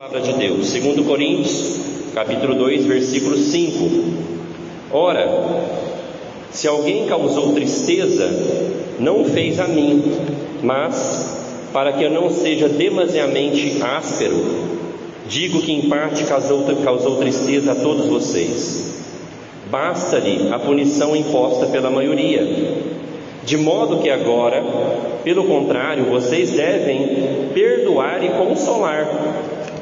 Palavra de Deus, 2 Coríntios, capítulo 2, versículo 5. Ora, se alguém causou tristeza, não o fez a mim, mas, para que eu não seja demasiadamente áspero, digo que em parte causou tristeza a todos vocês. Basta-lhe a punição imposta pela maioria, de modo que agora, pelo contrário, vocês devem perdoar e consolar,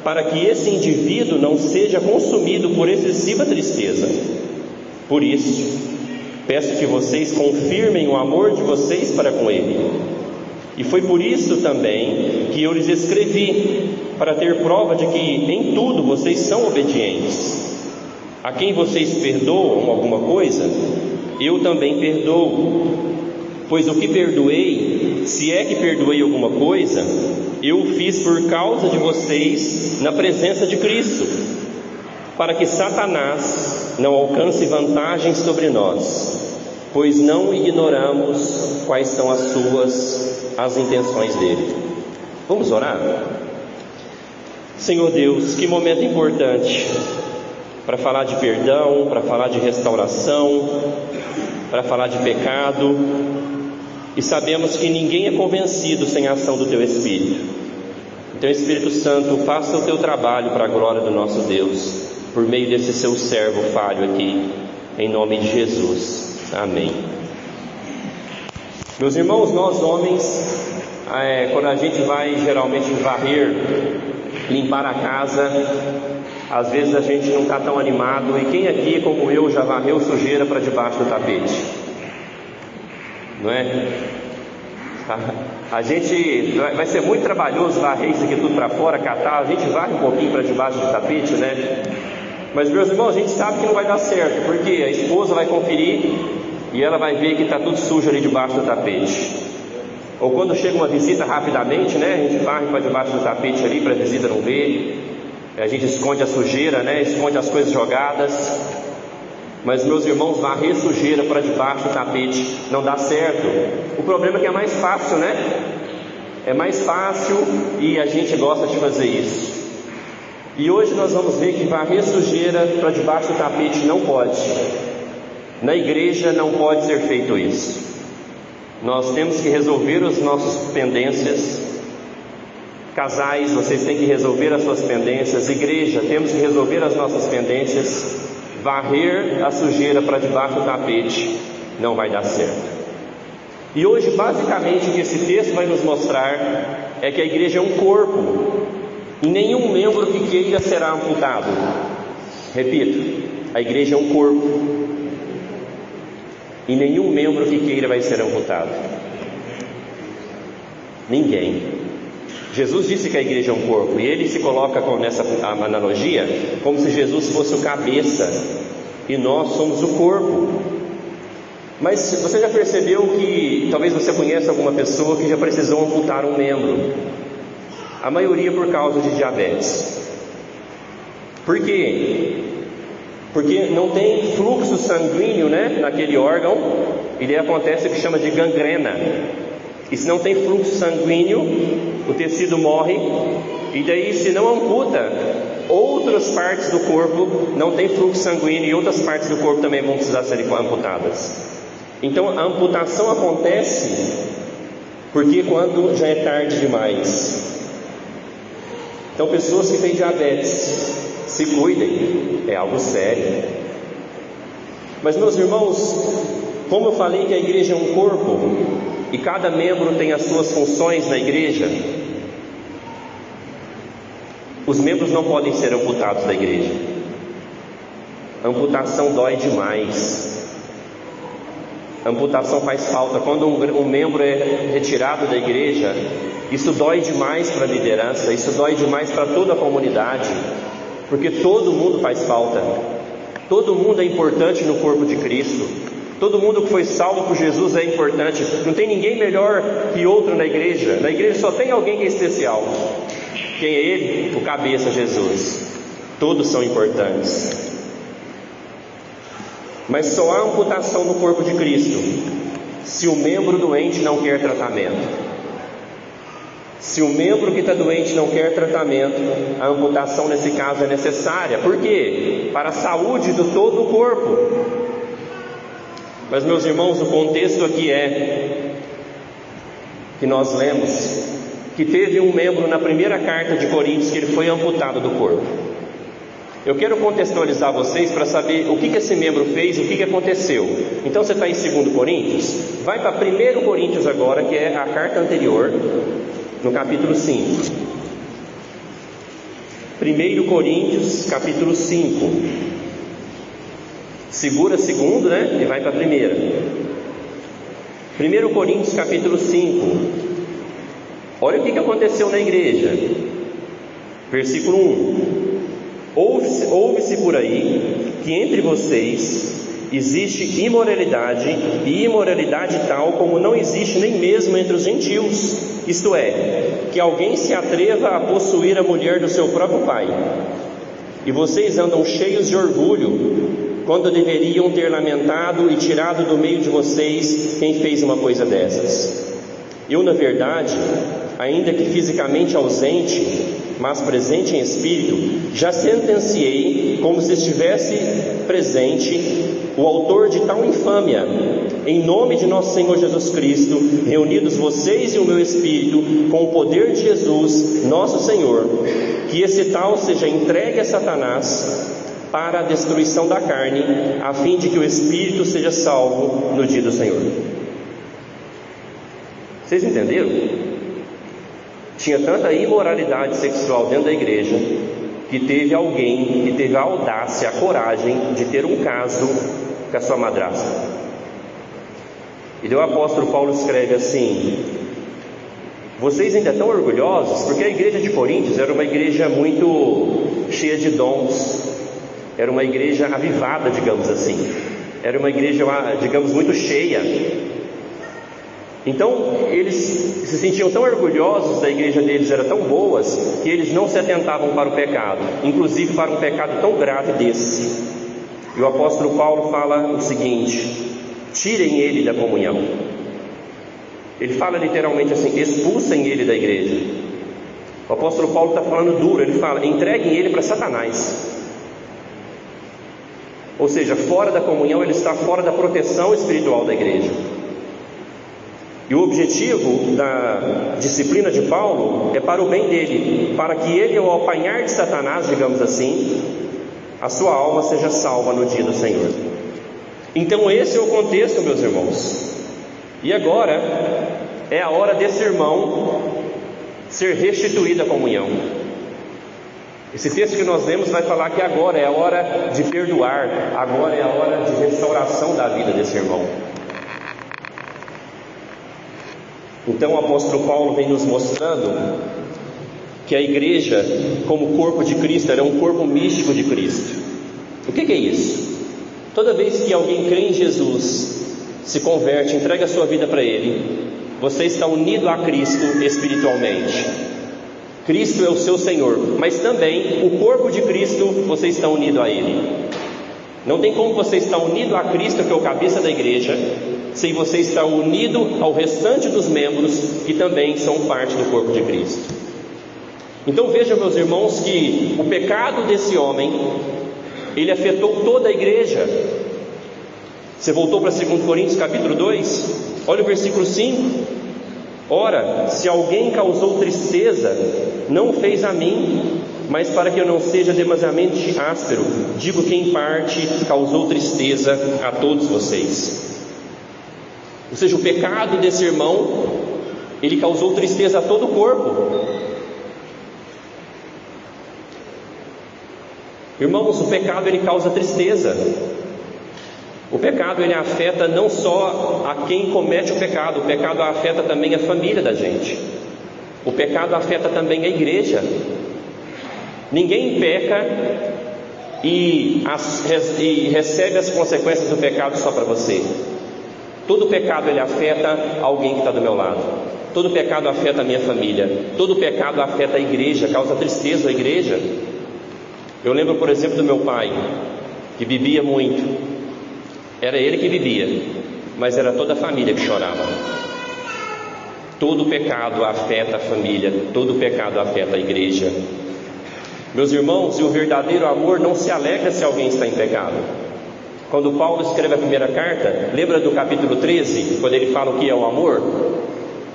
para que esse indivíduo não seja consumido por excessiva tristeza. Por isso, peço que vocês confirmem o amor de vocês para com ele. E foi por isso também que eu lhes escrevi, para ter prova de que em tudo vocês são obedientes. A quem vocês perdoam alguma coisa, eu também perdoo. Pois o que perdoei, se é que perdoei alguma coisa, eu o fiz por causa de vocês na presença de Cristo, para que Satanás não alcance vantagens sobre nós, pois não ignoramos quais são as intenções dele. Vamos orar? Senhor Deus, que momento importante para falar de perdão, para falar de restauração, para falar de pecado. E sabemos que ninguém é convencido sem a ação do Teu Espírito. Então, Espírito Santo, faça o Teu trabalho para a glória do nosso Deus, por meio desse Seu servo falho aqui, em nome de Jesus. Amém. Meus irmãos, nós homens, quando a gente vai geralmente varrer, limpar a casa, às vezes a gente não está tão animado. E quem aqui, como eu, já varreu sujeira para debaixo do tapete? Não é? A gente vai ser muito trabalhoso varrer isso aqui tudo para fora, catar. A gente varre um pouquinho para debaixo do tapete, né? Mas, meus irmãos, a gente sabe que não vai dar certo, porque a esposa vai conferir e ela vai ver que está tudo sujo ali debaixo do tapete. Ou quando chega uma visita rapidamente, né? A gente varre para debaixo do tapete ali para a visita não ver. A gente esconde a sujeira, né? Esconde as coisas jogadas. Mas, meus irmãos, varrer sujeira para debaixo do tapete não dá certo. O problema é que é mais fácil, né? É mais fácil e a gente gosta de fazer isso. E hoje nós vamos ver que varrer sujeira para debaixo do tapete não pode. Na igreja não pode ser feito isso. Nós temos que resolver as nossas pendências. Casais, vocês têm que resolver as suas pendências. Igreja, temos que resolver as nossas pendências. Varrer a sujeira para debaixo do tapete não vai dar certo. E hoje, basicamente, o que esse texto vai nos mostrar é que a igreja é um corpo e nenhum membro que queira será amputado. Repito, a igreja é um corpo e nenhum membro que queira vai ser amputado. Ninguém. Jesus disse que a igreja é um corpo, e ele se coloca nessa analogia como se Jesus fosse o cabeça e nós somos o corpo. Mas você já percebeu que talvez você conheça alguma pessoa que já precisou amputar um membro? A maioria por causa de diabetes. Por quê? Porque não tem fluxo sanguíneo, né, naquele órgão, e daí acontece o que chama de gangrena. E se não tem fluxo sanguíneo, o tecido morre. E daí, se não amputa, outras partes do corpo não tem fluxo sanguíneo e outras partes do corpo também vão precisar ser amputadas. Então a amputação acontece porque quando já é tarde demais. Então, pessoas que têm diabetes, se cuidem, é algo sério. Mas, meus irmãos, como eu falei que a igreja é um corpo e cada membro tem as suas funções na igreja, os membros não podem ser amputados da igreja. A amputação dói demais. A amputação faz falta. Quando um membro é retirado da igreja, isso dói demais para a liderança, isso dói demais para toda a comunidade, porque todo mundo faz falta. Todo mundo é importante no corpo de Cristo. Todo mundo que foi salvo por Jesus é importante. Não tem ninguém melhor que outro na igreja. Na igreja só tem alguém que é especial. Quem é ele? O cabeça, Jesus. Todos são importantes. Mas só há amputação no corpo de Cristo se o membro doente não quer tratamento. Se o membro que está doente não quer tratamento, a amputação nesse caso é necessária. Por quê? Para a saúde do todo o corpo. Mas, meus irmãos, o contexto aqui é que nós lemos que teve um membro na primeira carta de Coríntios que ele foi amputado do corpo. Eu quero contextualizar vocês para saber o que esse membro fez e o que aconteceu. Então você está em 2 Coríntios, vai para 1 Coríntios agora, que é a carta anterior, no capítulo 5. 1 Coríntios, capítulo 5. Segura segundo, né? E vai para a primeira. 1 Coríntios, capítulo 5. Olha o que aconteceu na igreja. Versículo 1. Ouve-se por aí que entre vocês existe imoralidade, e imoralidade tal como não existe nem mesmo entre os gentios. Isto é, que alguém se atreva a possuir a mulher do seu próprio pai. E vocês andam cheios de orgulho, quando deveriam ter lamentado e tirado do meio de vocês quem fez uma coisa dessas. Eu, na verdade, ainda que fisicamente ausente, mas presente em espírito, já sentenciei, como se estivesse presente, o autor de tal infâmia, em nome de nosso Senhor Jesus Cristo, reunidos vocês e o meu espírito, com o poder de Jesus, nosso Senhor, que esse tal seja entregue a Satanás para a destruição da carne, a fim de que o espírito seja salvo no dia do Senhor. Vocês entenderam? Tinha tanta imoralidade sexual dentro da igreja que teve alguém que teve a audácia, a coragem de ter um caso com a sua madrasta. E o apóstolo Paulo escreve assim: vocês ainda estão orgulhosos? Porque a igreja de Coríntios era uma igreja muito cheia de dons, era uma igreja avivada, digamos assim, era uma igreja, digamos, muito cheia. Então eles se sentiam tão orgulhosos da igreja deles, eram tão boas, que eles não se atentavam para o pecado, inclusive para um pecado tão grave desse. E o apóstolo Paulo fala o seguinte: tirem ele da comunhão. Ele fala literalmente assim: expulsem ele da igreja. O apóstolo Paulo está falando duro, ele fala: entreguem ele para Satanás. Ou seja, fora da comunhão, ele está fora da proteção espiritual da igreja. E o objetivo da disciplina de Paulo é para o bem dele, para que ele, ao apanhar de Satanás, digamos assim, a sua alma seja salva no dia do Senhor. Então esse é o contexto, meus irmãos. E agora é a hora desse irmão ser restituído à comunhão. Esse texto que nós lemos vai falar que agora é a hora de perdoar, agora é a hora de restauração da vida desse irmão. Então o apóstolo Paulo vem nos mostrando que a igreja, como corpo de Cristo, era um corpo místico de Cristo. O que é isso? Toda vez que alguém crê em Jesus, se converte, entrega a sua vida para Ele, você está unido a Cristo espiritualmente. Cristo é o seu Senhor, mas também o corpo de Cristo, você está unido a Ele. Não tem como você estar unido a Cristo, que é o cabeça da igreja, sem você estar unido ao restante dos membros, que também são parte do corpo de Cristo. Então vejam, meus irmãos, que o pecado desse homem, ele afetou toda a igreja. Você voltou para 2 Coríntios capítulo 2, olha o versículo 5. Ora, se alguém causou tristeza, não o fez a mim, mas para que eu não seja demasiadamente áspero, digo que em parte causou tristeza a todos vocês. Ou seja, o pecado desse irmão, ele causou tristeza a todo o corpo. Irmãos, o pecado ele causa tristeza. O pecado ele afeta não só a quem comete o pecado afeta também a família da gente. O pecado afeta também a igreja. Ninguém peca e recebe as consequências do pecado só para você. Todo pecado ele afeta alguém que está do meu lado. Todo pecado afeta a minha família. Todo pecado afeta a igreja, causa tristeza à igreja. Eu lembro, por exemplo, do meu pai, que bebia muito. Era ele que bebia, mas era toda a família que chorava. todo pecado afeta a família, todo pecado afeta a igreja. Meus irmãos, e o verdadeiro amor não se alegra se alguém está em pecado. Quando Paulo escreve a primeira carta, lembra do capítulo 13, quando ele fala o que é o amor?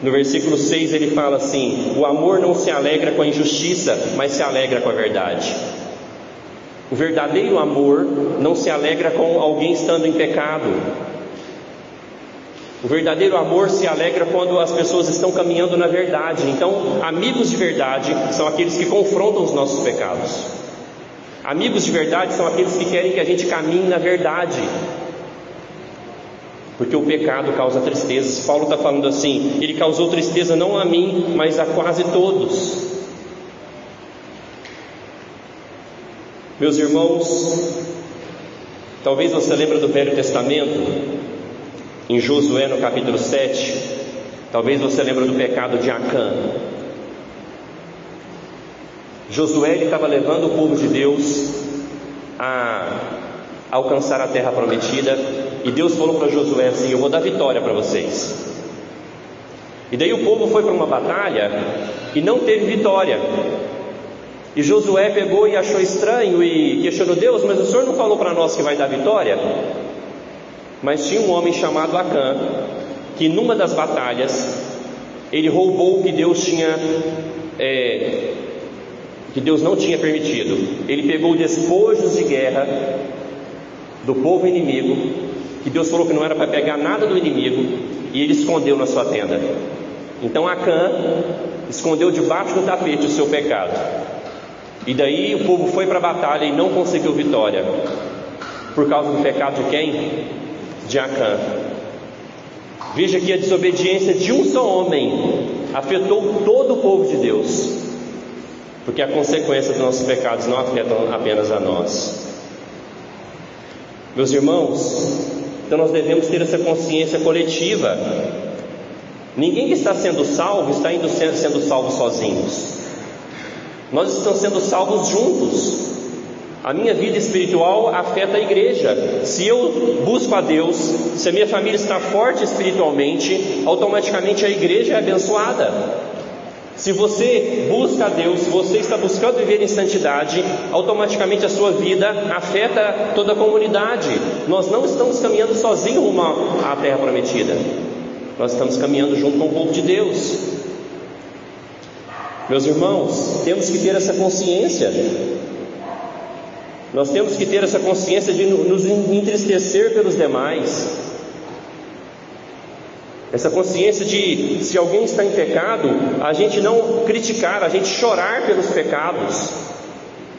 No versículo 6 ele fala assim: o amor não se alegra com a injustiça, mas se alegra com a verdade. O verdadeiro amor não se alegra com alguém estando em pecado. O verdadeiro amor se alegra quando as pessoas estão caminhando na verdade. Então, amigos de verdade são aqueles que confrontam os nossos pecados. Amigos de verdade são aqueles que querem que a gente caminhe na verdade, porque o pecado causa tristeza. Paulo está falando assim: ele causou tristeza não a mim, mas a quase todos. Meus irmãos, talvez você lembre do Velho Testamento, em Josué no capítulo 7, talvez você lembre do pecado de Acã. Josué estava levando o povo de Deus a alcançar a terra prometida, e Deus falou para Josué assim: eu vou dar vitória para vocês. E daí o povo foi para uma batalha e não teve vitória. E Josué pegou e achou estranho e questionou Deus: mas o Senhor não falou para nós que vai dar vitória? Mas tinha um homem chamado Acã, que numa das batalhas ele roubou o que Deus tinha que Deus não tinha permitido. Ele pegou despojos de guerra do povo inimigo, que Deus falou que não era para pegar nada do inimigo, e ele escondeu na sua tenda. Então Acã escondeu debaixo do tapete o seu pecado. E daí o povo foi para a batalha e não conseguiu vitória, por causa do pecado de quem? De Acã. Veja que a desobediência de um só homem afetou todo o povo de Deus, porque a consequência dos nossos pecados não afetam apenas a nós. Meus irmãos, então nós devemos ter essa consciência coletiva. Ninguém que está sendo salvo está sendo salvo sozinhos. Nós estamos sendo salvos juntos. A minha vida espiritual afeta a igreja. Se eu busco a Deus, se a minha família está forte espiritualmente, automaticamente a igreja é abençoada. Se você busca a Deus, se você está buscando viver em santidade, automaticamente a sua vida afeta toda a comunidade. Nós não estamos caminhando sozinhos rumo à terra prometida. Nós estamos caminhando junto com o povo de Deus. Meus irmãos, temos que ter essa consciência. Nós temos que ter essa consciência de nos entristecer pelos demais. Essa consciência de, se alguém está em pecado, a gente não criticar, a gente chorar pelos pecados,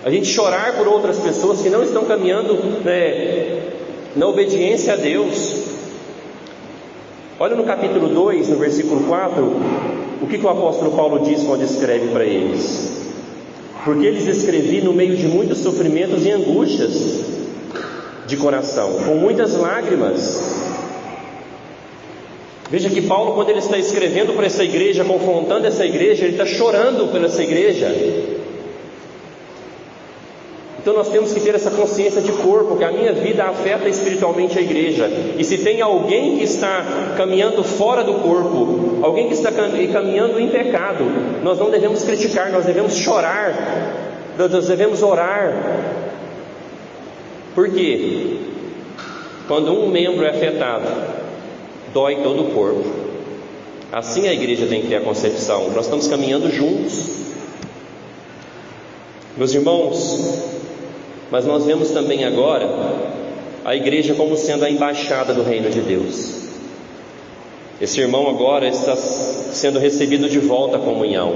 a gente chorar por outras pessoas que não estão caminhando na obediência a Deus. Olha no capítulo 2, no versículo 4, o que o apóstolo Paulo diz quando escreve para eles: porque eles escrevi no meio de muitos sofrimentos e angústias de coração, com muitas lágrimas. Veja que Paulo, quando ele está escrevendo para essa igreja, confrontando essa igreja, ele está chorando por essa igreja. Então nós temos que ter essa consciência de corpo, que a minha vida afeta espiritualmente a igreja. E se tem alguém que está caminhando fora do corpo, alguém que está caminhando em pecado, nós não devemos criticar, nós devemos chorar, nós devemos orar. Por quê? Quando um membro é afetado, dói todo o corpo. Assim a igreja tem que ter a concepção. Nós estamos caminhando juntos. Meus irmãos, mas nós vemos também agora a igreja como sendo a embaixada do reino de Deus. Esse irmão agora está sendo recebido de volta à comunhão.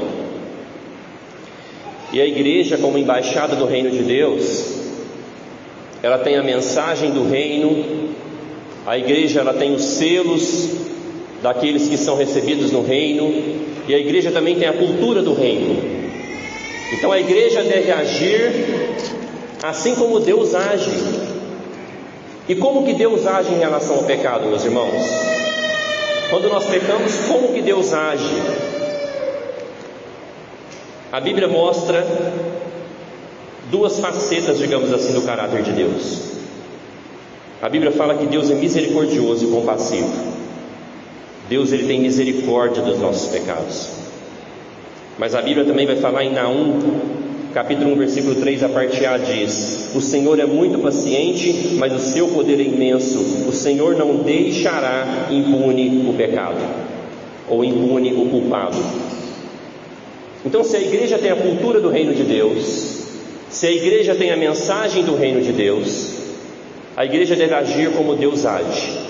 E a igreja, como embaixada do reino de Deus, ela tem a mensagem do reino. A igreja, ela tem os selos daqueles que são recebidos no reino. E a igreja também tem a cultura do reino. Então a igreja deve agir assim como Deus age. E como que Deus age em relação ao pecado, meus irmãos? Quando nós pecamos, como que Deus age? A Bíblia mostra duas facetas, digamos assim, do caráter de Deus. A Bíblia fala que Deus é misericordioso e compassivo. Deus ele tem misericórdia dos nossos pecados. Mas a Bíblia também vai falar em Naum, capítulo 1, versículo 3, a parte A diz: o Senhor é muito paciente, mas o seu poder é imenso. O Senhor não deixará impune o pecado, ou impune o culpado. Então, se a igreja tem a cultura do reino de Deus, se a igreja tem a mensagem do reino de Deus, a igreja deve agir como Deus age.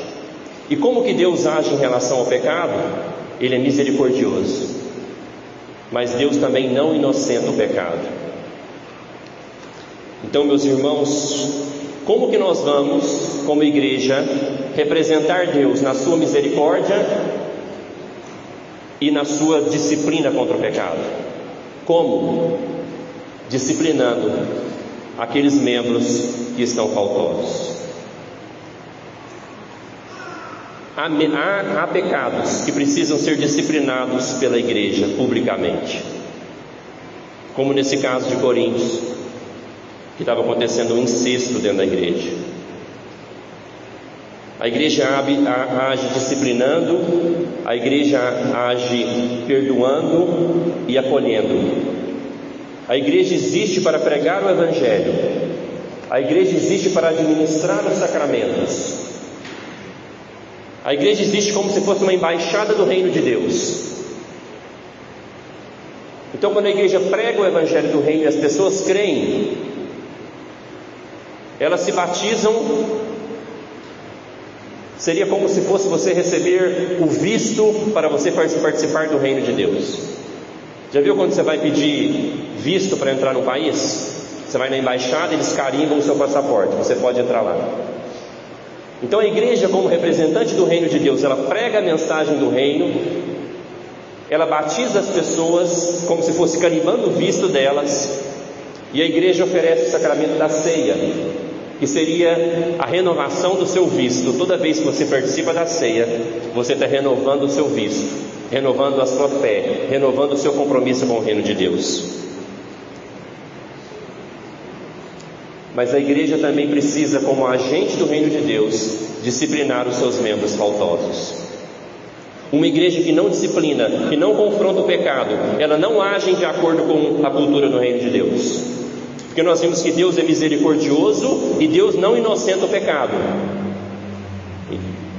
E como que Deus age em relação ao pecado? Ele é misericordioso, mas Deus também não inocenta o pecado. Então, meus irmãos, como que nós vamos, como igreja, representar Deus na sua misericórdia e na sua disciplina contra o pecado? Como? Disciplinando aqueles membros que estão faltosos. Há pecados que precisam ser disciplinados pela igreja publicamente, como nesse caso de Coríntios, que estava acontecendo um incesto dentro da igreja. A igreja age disciplinando, a igreja age perdoando e acolhendo. A igreja existe para pregar o Evangelho, a igreja existe para administrar os sacramentos. A igreja existe como se fosse uma embaixada do reino de Deus. Então, quando a igreja prega o Evangelho do reino e as pessoas creem, elas se batizam. Seria como se fosse você receber o visto para você participar do reino de Deus. Já viu quando você vai pedir visto para entrar no país? Você vai na embaixada, eles carimbam o seu passaporte, você pode entrar lá. Então a igreja, como representante do reino de Deus, ela prega a mensagem do reino, ela batiza as pessoas como se fosse carimbando o visto delas, e a igreja oferece o sacramento da ceia, que seria a renovação do seu visto. Toda vez que você participa da ceia, você está renovando o seu visto, renovando a sua fé, renovando o seu compromisso com o reino de Deus. Mas a igreja também precisa, como agente do reino de Deus, disciplinar os seus membros faltosos. Uma igreja que não disciplina, que não confronta o pecado, ela não age de acordo com a cultura do reino de Deus. Porque nós vimos que Deus é misericordioso e Deus não inocenta o pecado.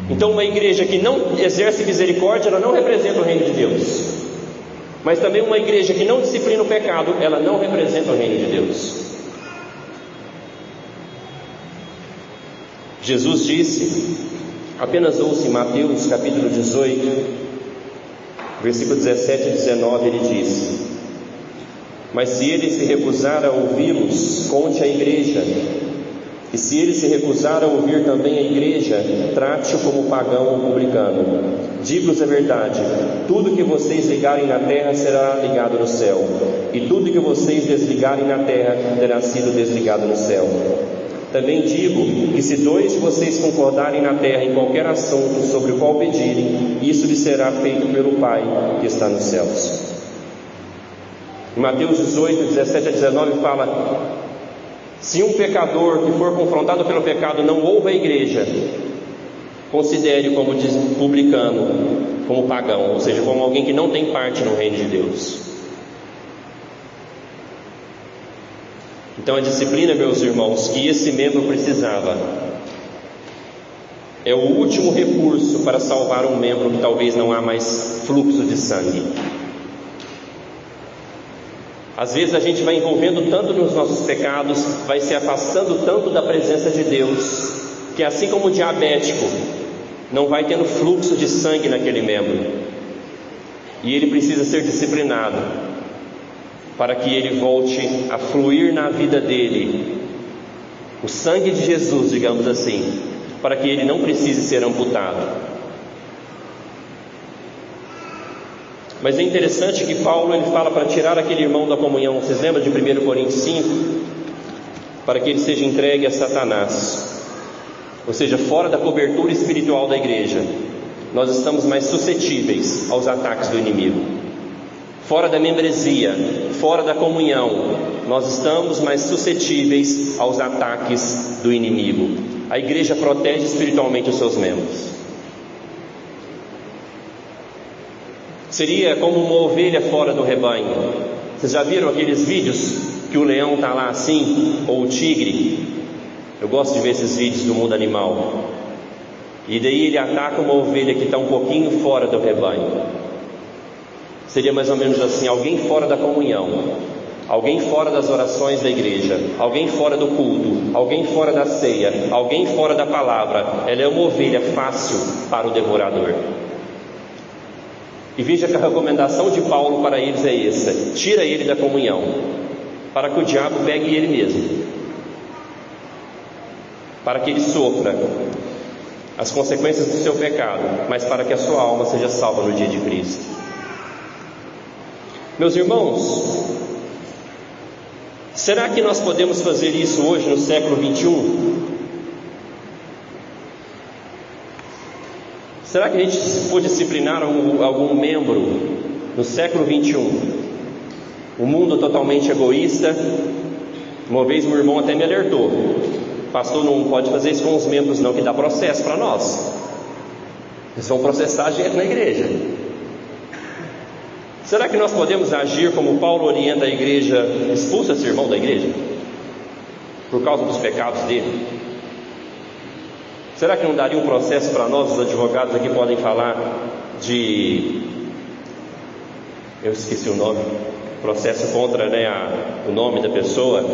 Então uma igreja que não exerce misericórdia, ela não representa o reino de Deus. Mas também uma igreja que não disciplina o pecado, ela não representa o reino de Deus. Jesus disse, apenas ouça em Mateus capítulo 18, versículo 17 e 19, ele disse: mas se ele se recusar a ouvi-los, conte à igreja, e se ele se recusar a ouvir também a igreja, trate-o como pagão ou publicano. Digo-vos a verdade, tudo que vocês ligarem na terra será ligado no céu, e tudo que vocês desligarem na terra terá sido desligado no céu. Também digo que se 2 de vocês concordarem na terra em qualquer assunto sobre o qual pedirem, isso lhes será feito pelo Pai que está nos céus. Em Mateus 18, 17 a 19 fala: se um pecador que for confrontado pelo pecado não ouve a igreja, considere como publicano, como pagão, ou seja, como alguém que não tem parte no reino de Deus. Então a disciplina, meus irmãos, que esse membro precisava, é o último recurso para salvar um membro que talvez não há mais fluxo de sangue. Às vezes a gente vai envolvendo tanto nos nossos pecados, vai se afastando tanto da presença de Deus, que assim como o diabético, não vai tendo fluxo de sangue naquele membro, e ele precisa ser disciplinado para que ele volte a fluir na vida dele o sangue de Jesus, digamos assim, para que ele não precise ser amputado. Mas é interessante que Paulo ele fala para tirar aquele irmão da comunhão. Vocês lembram de 1 Coríntios 5? Para que ele seja entregue a Satanás, ou seja, fora da cobertura espiritual da igreja. Nós estamos mais suscetíveis aos ataques do inimigo. Fora da membresia, fora da comunhão, nós estamos mais suscetíveis aos ataques do inimigo. A igreja protege espiritualmente os seus membros. Seria como uma ovelha fora do rebanho. Vocês já viram aqueles vídeos que o leão está lá assim, ou o tigre? Eu gosto de ver esses vídeos do mundo animal. E daí ele ataca uma ovelha que está um pouquinho fora do rebanho. Seria mais ou menos assim: alguém fora da comunhão, alguém fora das orações da igreja, alguém fora do culto, alguém fora da ceia, alguém fora da palavra. Ela é uma ovelha fácil para o devorador. E veja que a recomendação de Paulo para eles é essa: tira ele da comunhão, para que o diabo pegue ele mesmo, para que ele sofra as consequências do seu pecado, mas para que a sua alma seja salva no dia de Cristo. Meus irmãos, será que nós podemos fazer isso hoje no século 21? Será que a gente pode disciplinar algum membro no século 21? O mundo totalmente egoísta. Uma vez meu irmão até me alertou: pastor, não pode fazer isso com os membros não, que dá processo para nós. Eles vão processar a gente na igreja. Será que nós podemos agir como Paulo orienta a igreja: expulsa esse irmão da igreja por causa dos pecados dele? Será que não daria um processo para nós? Os advogados aqui podem falar de... eu esqueci o nome. Processo contra, o nome da pessoa.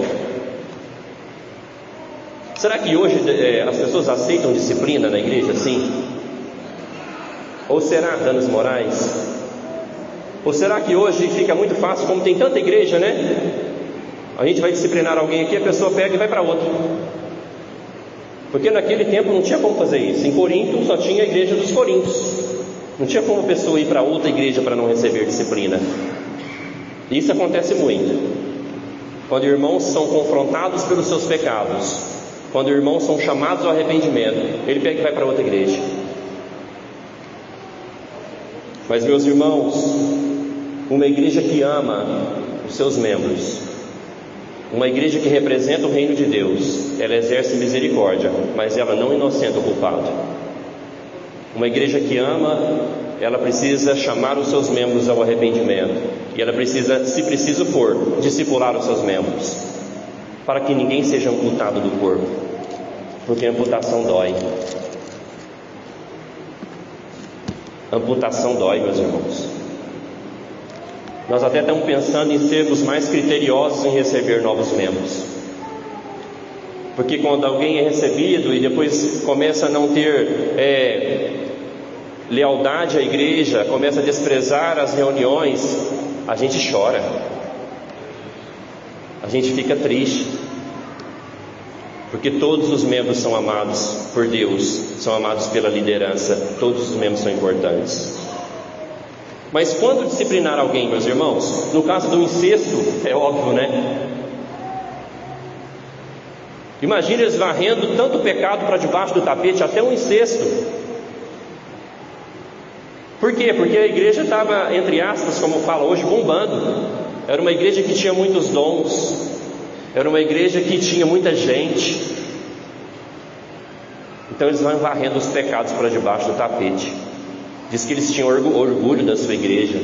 Será que hoje as pessoas aceitam disciplina na igreja assim? Ou será danos morais? Ou será que hoje fica muito fácil, como tem tanta igreja, a gente vai disciplinar alguém aqui, a pessoa pega e vai para outra. Porque naquele tempo não tinha como fazer isso. Em Corinto só tinha a igreja dos coríntios. Não tinha como a pessoa ir para outra igreja para não receber disciplina. E isso acontece muito. Quando irmãos são confrontados pelos seus pecados, quando irmãos são chamados ao arrependimento, ele pega e vai para outra igreja. Mas, meus irmãos, uma igreja que ama os seus membros, uma igreja que representa o reino de Deus, ela exerce misericórdia, mas ela não inocenta o culpado. Uma igreja que ama, ela precisa chamar os seus membros ao arrependimento, e ela precisa, se preciso for, discipular os seus membros, para que ninguém seja amputado do corpo, porque a amputação dói. Amputação dói, meus irmãos. Nós até estamos pensando em sermos mais criteriosos em receber novos membros, porque quando alguém é recebido e depois começa a não ter lealdade à igreja, começa a desprezar as reuniões, a gente chora, a gente fica triste, porque todos os membros são amados por Deus, são amados pela liderança, todos os membros são importantes. Mas quando disciplinar alguém, meus irmãos, no caso do incesto, é óbvio, Imagina eles varrendo tanto pecado para debaixo do tapete, até o incesto. Por quê? Porque a igreja estava, entre aspas, como fala hoje, bombando. Era uma igreja que tinha muitos dons, era uma igreja que tinha muita gente. Então eles vão varrendo os pecados para debaixo do tapete. Diz que eles tinham orgulho da sua igreja.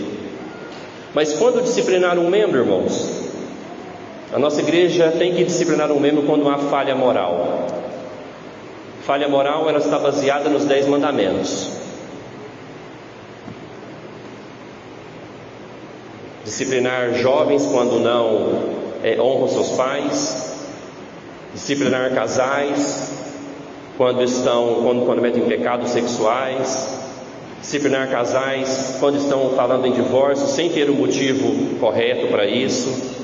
Mas quando disciplinar um membro, irmãos, a nossa igreja tem que disciplinar um membro quando há falha moral. Falha moral, ela está baseada nos 10 mandamentos. Disciplinar jovens quando não honram seus pais. Disciplinar casais quando cometem pecados sexuais. Disciplinar casais quando estão falando em divórcio sem ter um motivo correto para isso.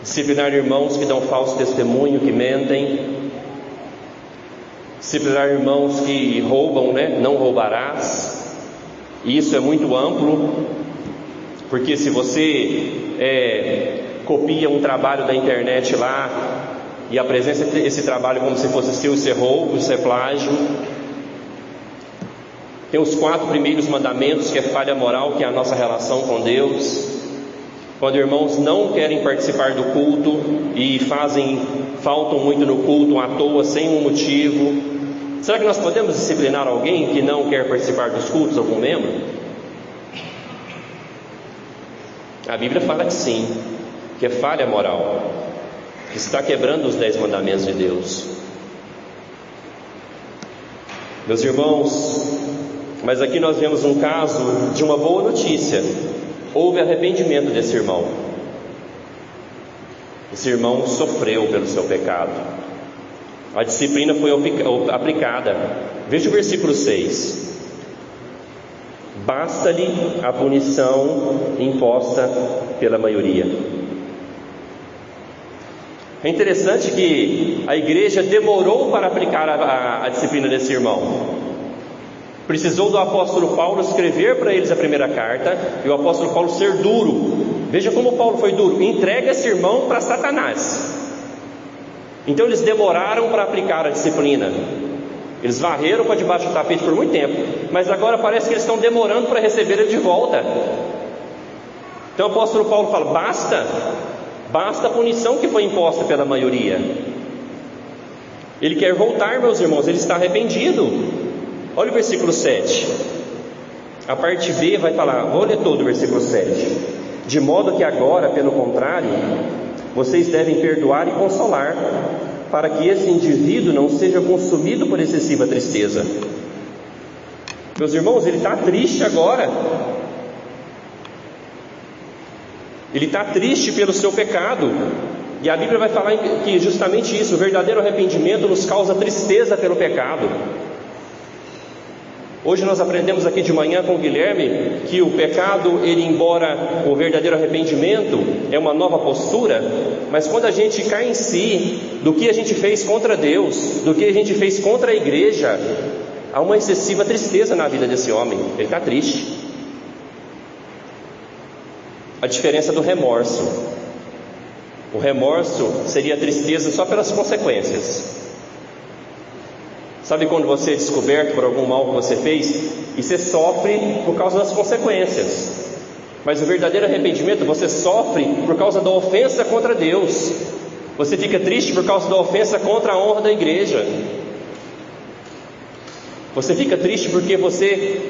Disciplinar irmãos que dão falso testemunho, que mentem. Disciplinar irmãos que roubam, não roubarás. E isso é muito amplo, porque se você copia um trabalho da internet lá e apresenta esse trabalho como se fosse seu, isso é roubo, isso é plágio. Tem os 4 primeiros mandamentos, que é falha moral, que é a nossa relação com Deus. Quando irmãos não querem participar do culto e faltam muito no culto à toa, sem um motivo. Será que nós podemos disciplinar alguém que não quer participar dos cultos, algum membro? A Bíblia fala que sim, que é falha moral, que está quebrando os 10 mandamentos de Deus. Meus irmãos, mas aqui nós vemos um caso de uma boa notícia. Houve arrependimento desse irmão. Esse irmão sofreu pelo seu pecado. A disciplina foi aplicada. Veja o versículo 6. Basta-lhe a punição imposta pela maioria. É interessante que a igreja demorou para aplicar a disciplina desse irmão. Precisou do apóstolo Paulo escrever para eles a primeira carta e o apóstolo Paulo ser duro. Veja como Paulo foi duro: entrega esse irmão para Satanás. Então eles demoraram para aplicar a disciplina. Eles varreram para debaixo do tapete por muito tempo, mas agora parece que eles estão demorando para receber ele de volta. Então o apóstolo Paulo fala: basta a punição que foi imposta pela maioria. Ele quer voltar, meus irmãos, ele está arrependido. Olha o versículo 7. A parte B vai falar, vou ler todo o versículo 7. De modo que agora, pelo contrário, vocês devem perdoar e consolar, para que esse indivíduo não seja consumido por excessiva tristeza. Meus irmãos, ele está triste agora. Ele está triste pelo seu pecado. E a Bíblia vai falar que justamente isso, o verdadeiro arrependimento nos causa tristeza pelo pecado. Hoje nós aprendemos aqui de manhã com o Guilherme que o pecado, ele, embora o verdadeiro arrependimento é uma nova postura, mas quando a gente cai em si do que a gente fez contra Deus, do que a gente fez contra a igreja, há uma excessiva tristeza na vida desse homem. Ele está triste. A diferença do remorso: o remorso seria a tristeza só pelas consequências. Sabe quando você é descoberto por algum mal que você fez e você sofre por causa das consequências? Mas o verdadeiro arrependimento, você sofre por causa da ofensa contra Deus. Você fica triste por causa da ofensa contra a honra da igreja. Você fica triste porque você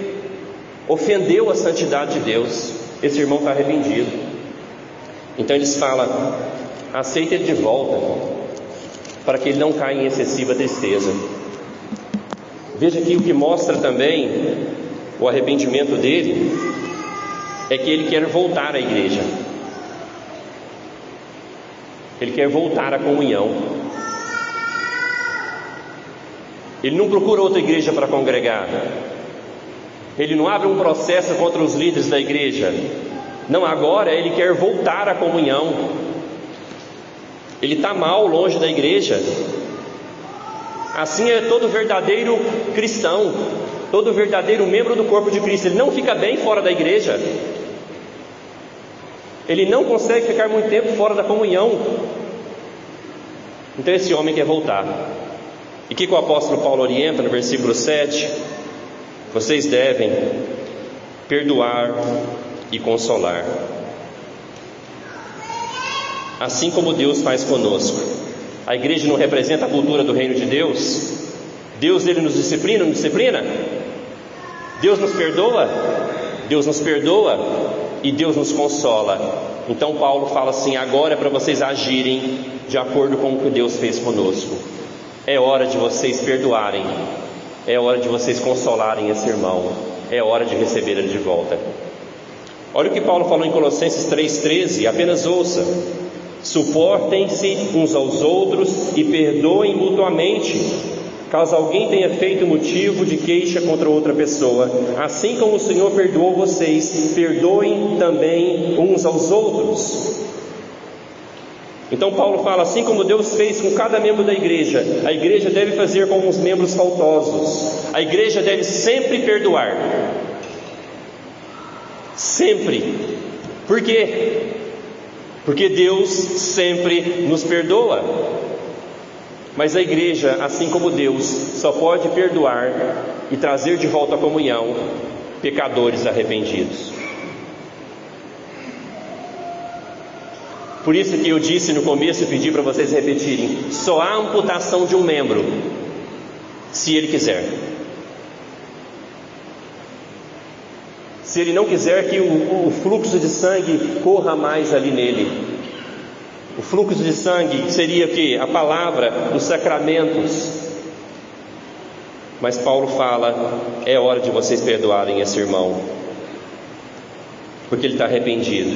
ofendeu a santidade de Deus. Esse irmão está arrependido. Então eles falam: aceita ele de volta, para que ele não caia em excessiva tristeza. Veja aqui o que mostra também o arrependimento dele, é que ele quer voltar à igreja. Ele quer voltar à comunhão. Ele não procura outra igreja para congregar. Ele não abre um processo contra os líderes da igreja. Não, agora ele quer voltar à comunhão. Ele está mal longe da igreja. Assim é todo verdadeiro cristão, todo verdadeiro membro do corpo de Cristo. Ele não fica bem fora da igreja. Ele não consegue ficar muito tempo fora da comunhão. Então esse homem quer voltar. E o que o apóstolo Paulo orienta no versículo 7? Vocês devem perdoar e consolar, assim como Deus faz conosco. A igreja não representa a cultura do reino de Deus? Deus, ele nos disciplina, não disciplina? Deus nos perdoa? Deus nos perdoa e Deus nos consola. Então Paulo fala assim: agora é para vocês agirem de acordo com o que Deus fez conosco. É hora de vocês perdoarem, é hora de vocês consolarem esse irmão, é hora de receber ele de volta. Olha o que Paulo falou em Colossenses 3,13, apenas ouça: suportem-se uns aos outros e perdoem mutuamente, caso alguém tenha feito motivo de queixa contra outra pessoa. Assim como o Senhor perdoou vocês, perdoem também uns aos outros. Então Paulo fala: assim como Deus fez com cada membro da igreja, a igreja deve fazer com os membros faltosos. A igreja deve sempre perdoar. Sempre. Por quê? Porque Deus sempre nos perdoa. Mas a igreja, assim como Deus, só pode perdoar e trazer de volta à comunhão pecadores arrependidos. Por isso que eu disse no começo e pedi para vocês repetirem: só há amputação de um membro se ele quiser. se Ele não quiser que o fluxo de sangue corra mais ali nele. O fluxo de sangue seria o quê? A palavra, os sacramentos. Mas Paulo fala: é hora de vocês perdoarem esse irmão, porque ele está arrependido.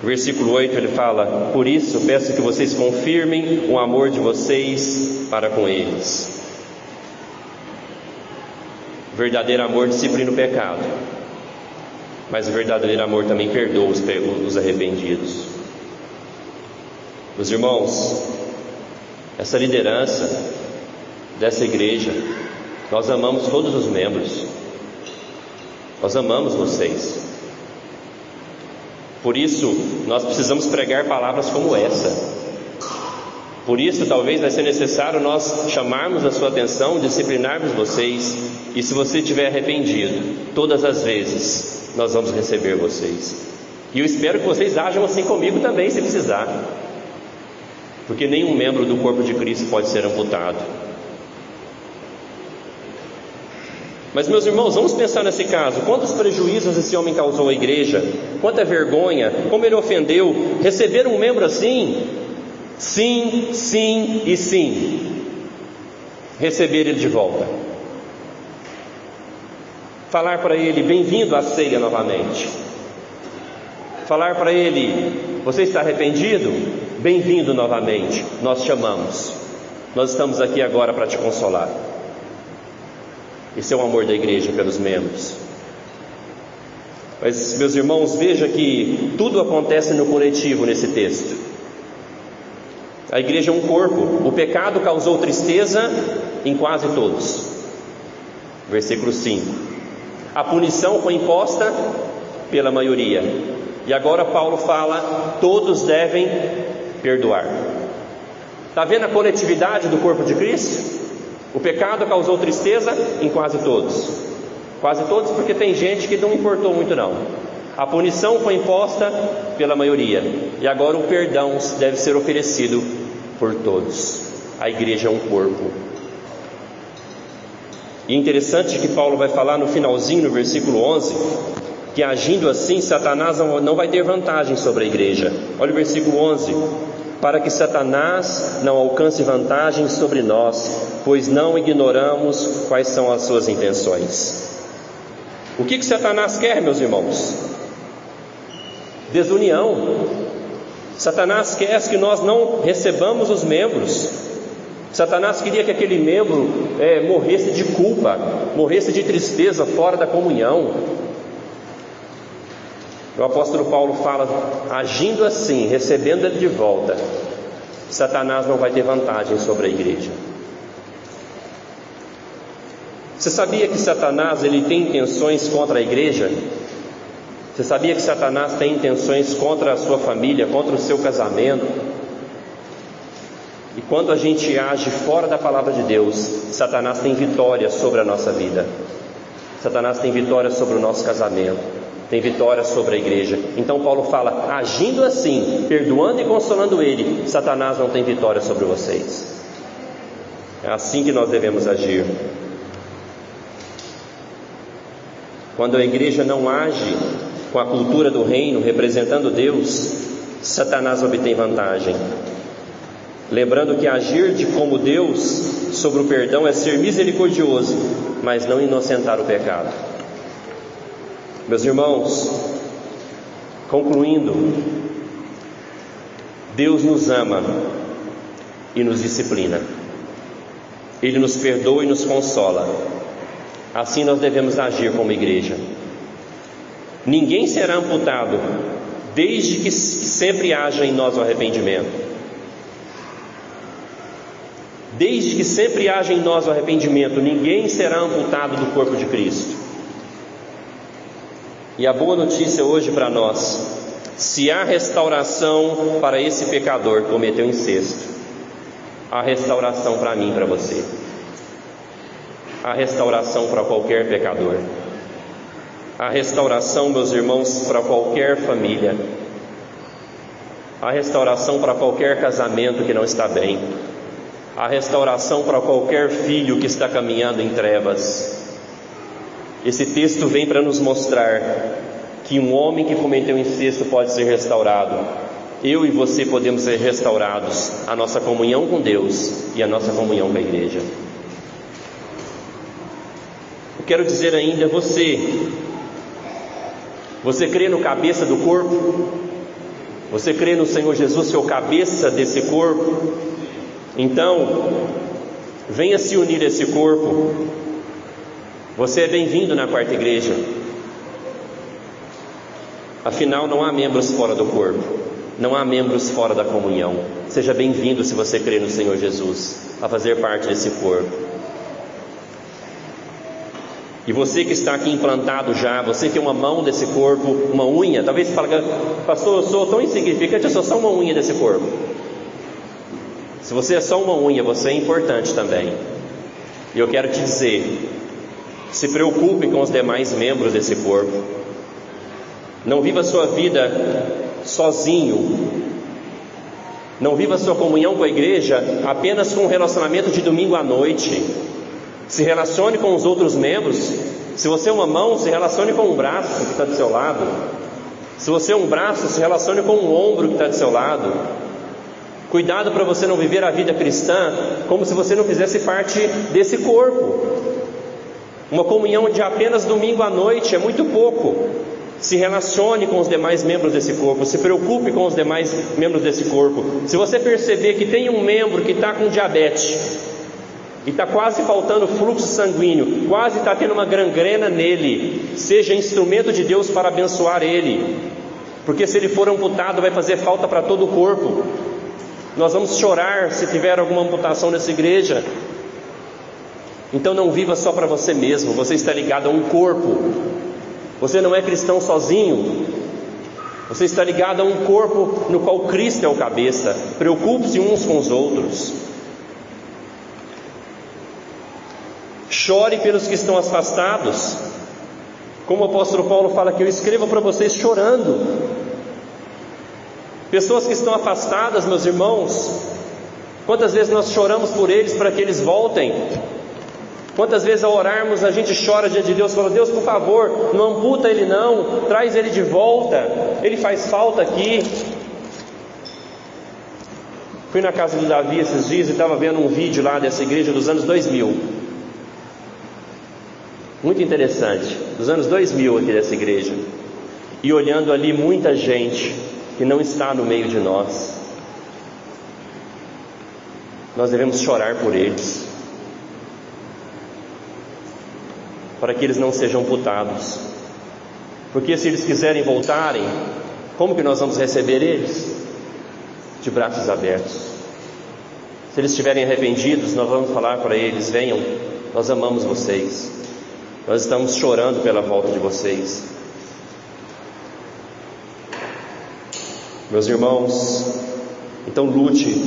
Versículo 8 ele fala: por isso peço que vocês confirmem o amor de vocês para com eles. O verdadeiro amor disciplina o pecado, mas o verdadeiro amor também perdoa os arrependidos. Meus irmãos, essa liderança dessa igreja, nós amamos todos os membros, nós amamos vocês. Por isso nós precisamos pregar palavras como essa. Por isso talvez vai ser necessário nós chamarmos a sua atenção, disciplinarmos vocês. E se você estiver arrependido, todas as vezes nós vamos receber vocês. E eu espero que vocês ajam assim comigo também, se precisar, porque nenhum membro do corpo de Cristo pode ser amputado. Mas, meus irmãos, vamos pensar nesse caso. Quantos prejuízos esse homem causou à igreja? Quanta vergonha, como ele ofendeu. Receber um membro assim? Sim, sim e sim. Receber ele de volta. Falar para ele: bem-vindo à ceia novamente. Falar para ele: você está arrependido? Bem-vindo novamente. Nós chamamos. Nós estamos aqui agora para te consolar. Esse é o amor da igreja pelos membros. Mas, meus irmãos, veja que tudo acontece no coletivo nesse texto. A igreja é um corpo. O pecado causou tristeza em quase todos. Versículo 5. A punição foi imposta pela maioria. E agora Paulo fala: todos devem perdoar. Está vendo a coletividade do corpo de Cristo? O pecado causou tristeza em quase todos. Quase todos, porque tem gente que não importou muito não. A punição foi imposta pela maioria. E agora o perdão deve ser oferecido por todos. A igreja é um corpo. E é interessante que Paulo vai falar no finalzinho, no versículo 11, que agindo assim, Satanás não vai ter vantagem sobre a igreja. Olha o versículo 11. Para que Satanás não alcance vantagem sobre nós, pois não ignoramos quais são as suas intenções. O que Satanás quer, meus irmãos? Desunião. Satanás quer que nós não recebamos os membros. Satanás queria que aquele membro morresse de culpa, morresse de tristeza, fora da comunhão. O apóstolo Paulo fala: agindo assim, recebendo ele de volta, Satanás não vai ter vantagem sobre a igreja. Você sabia que Satanás ele tem intenções contra a igreja? Você sabia que Satanás tem intenções contra a sua família, contra o seu casamento? E quando a gente age fora da palavra de Deus, Satanás tem vitória sobre a nossa vida. Satanás tem vitória sobre o nosso casamento, tem vitória sobre a igreja. Então Paulo fala: agindo assim, perdoando e consolando ele, Satanás não tem vitória sobre vocês. É assim que nós devemos agir. Quando a igreja não age com a cultura do reino, representando Deus, Satanás obtém vantagem. Lembrando que agir de como Deus sobre o perdão é ser misericordioso, mas não inocentar o pecado. Meus irmãos, concluindo, Deus nos ama e nos disciplina. Ele nos perdoa e nos consola. Assim nós devemos agir como igreja. Ninguém será amputado, desde que sempre haja em nós o arrependimento. Desde que sempre haja em nós o arrependimento, ninguém será amputado do corpo de Cristo. E a boa notícia hoje para nós: se há restauração para esse pecador que cometeu incesto, há restauração para mim e para você. Há restauração para qualquer pecador. Há restauração, meus irmãos, para qualquer família. Há restauração para qualquer casamento que não está bem. Há restauração para qualquer filho que está caminhando em trevas. Esse texto vem para nos mostrar que um homem que cometeu incesto pode ser restaurado. Eu e você podemos ser restaurados, a nossa comunhão com Deus e a nossa comunhão com a igreja. Eu quero dizer ainda, você crê no cabeça do corpo? Você crê no Senhor Jesus, que é o cabeça desse corpo? Então, venha se unir a esse corpo. Você é bem-vindo na quarta igreja. Afinal, não há membros fora do corpo, não há membros fora da comunhão. Seja bem-vindo, se você crê no Senhor Jesus, a fazer parte desse corpo. E você que está aqui implantado já, você que é uma mão desse corpo, uma unha, talvez você fale: pastor, eu sou tão insignificante, eu sou só uma unha desse corpo. Se você é só uma unha, você é importante também. E eu quero te dizer, se preocupe com os demais membros desse corpo. Não viva a sua vida sozinho. Não viva a sua comunhão com a igreja apenas com um relacionamento de domingo à noite. Se relacione com os outros membros. Se você é uma mão, se relacione com um braço que está do seu lado. Se você é um braço, se relacione com um ombro que está do seu lado. Cuidado para você não viver a vida cristã como se você não fizesse parte desse corpo. Uma comunhão de apenas domingo à noite é muito pouco. Se relacione com os demais membros desse corpo. Se preocupe com os demais membros desse corpo. Se você perceber que tem um membro que está com diabetes e está quase faltando fluxo sanguíneo, quase está tendo uma gangrena nele, seja instrumento de Deus para abençoar ele, porque se ele for amputado vai fazer falta para todo o corpo. Nós vamos chorar se tiver alguma amputação nessa igreja. Então não viva só para você mesmo. Você está ligado a um corpo. Você não é cristão sozinho. Você está ligado a um corpo no qual Cristo é o cabeça. Preocupe-se uns com os outros. Chore pelos que estão afastados. Como o apóstolo Paulo fala aqui, eu escrevo para vocês chorando. Pessoas que estão afastadas, meus irmãos, quantas vezes nós choramos por eles para que eles voltem? Quantas vezes ao orarmos a gente chora diante de Deus, fala: Deus, por favor, não amputa ele não, traz ele de volta, ele faz falta aqui. Fui na casa do Davi esses dias e estava vendo um vídeo lá dessa igreja dos anos 2000. Muito interessante, dos anos 2000 aqui dessa igreja. E olhando ali muita gente que não está no meio de nós. Nós devemos chorar por eles, para que eles não sejam amputados. Porque se eles quiserem voltarem, como que nós vamos receber eles? De braços abertos. Se eles estiverem arrependidos, nós vamos falar para eles: venham, nós amamos vocês, nós estamos chorando pela volta de vocês. Meus irmãos, então lute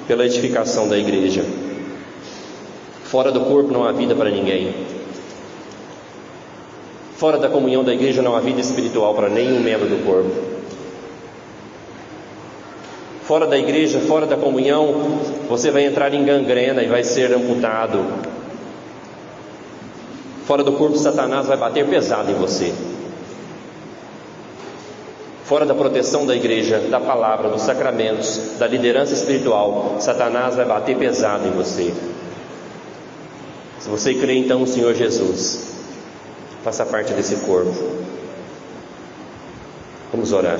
pela edificação da igreja. Fora do corpo não há vida para ninguém. Fora da comunhão da igreja não há vida espiritual para nenhum membro do corpo. Fora da igreja, fora da comunhão, você vai entrar em gangrena e vai ser amputado. Fora do corpo, Satanás vai bater pesado em você. Fora da proteção da igreja, da palavra, dos sacramentos, da liderança espiritual, Satanás vai bater pesado em você. Se você crê então no Senhor Jesus, faça parte desse corpo. Vamos orar.